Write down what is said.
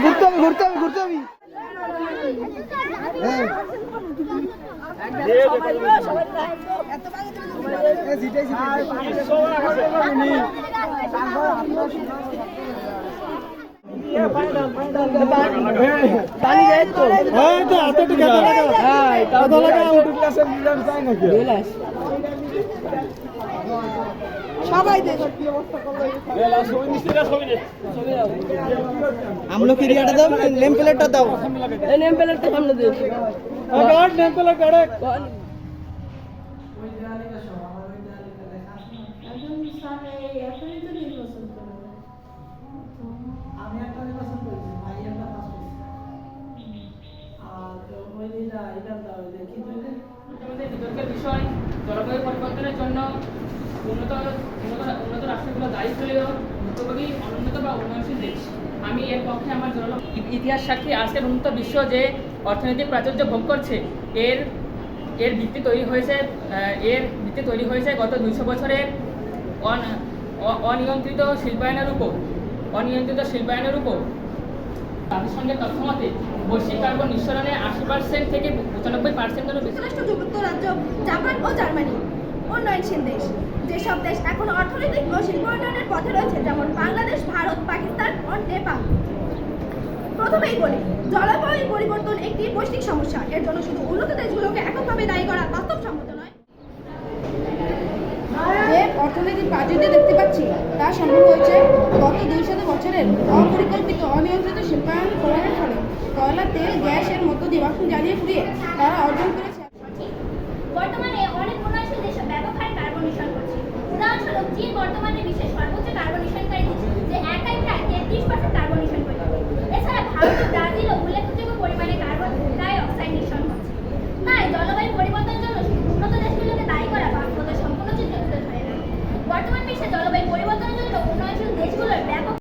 ঘুরতে হবে সবাই আমলকি রিয়াটা দাও, নেম প্লেটটা দাও, এই নেম প্লেটটা সামনে দিও। নেম প্লেট আমি একটা নির্বাচন করেছি, ভাই একটা পাস করেছি। আর ওই দিনটা এটা দাও, দেখি তুই আমাদের বিতর্কের বিষয় জলবায়ু পরিবর্তনের জন্য উন্নত উন্নত রাষ্ট্রগুলো দায়ী হলেও ভুক্তভোগী অনুন্নত বা উন্নয়নশীল দেশ। আমি এর পক্ষে আমার জোরালো ইতিহাস সাক্ষী আজকের উন্নত বিশ্ব যে অর্থনৈতিক প্রাচুর্য ভোগ করছে এর ভিত্তি তৈরি হয়েছে গত 200 বছরের অনিয়ন্ত্রিত শিল্পায়নের উপর। জাতিসংঘের তথ্য মতে বৈশ্বিক কার্বন নিঃসরণে 80% থেকে 95% বেশি। যুক্তরাজ্য, জাপান ও জার্মানি উন্নয়নশীল দেশ। যেসব দেশ এখন অর্থনৈতিক ও শিল্প উন্নয়নের পথে রয়েছে, যেমন বাংলাদেশ, ভারত, পাকিস্তান ও নেপাল। প্রথমেই বলি, জলবায়ু পরিবর্তন একটি বৈশ্বিক সমস্যা। এর জন্য শুধু উন্নত দেশগুলোকে এককভাবে দায়ী করা বাস্তবসম্মত নয়। যে অর্থনৈতিক প্রাচুর্য দেখতে পাচ্ছি তা সম্ভব হয়েছে গত 200 বছরের অপরিকল্পিত অনিয়ন্ত্রিত শিল্পায়ন প্রভাবের ফলে। কয়লা, তেল, গ্যাসের মতো জীবাশ্ম জ্বালিয়ে পুড়িয়ে তারা অর্জন করেছে। বর্তমানে অনেক উন্নয়নশীল দেশ ব্যাপক হারে কার্বন নিঃসরণ করছে। উদাহরণস্বরূপ চীন বর্তমানে বিশ্বের সর্বোচ্চ কার্বন নিঃসরণকারী দেশ, যে একাই প্রায় 33% কার্বন নিঃসরণ করে। এছাড়া ভারত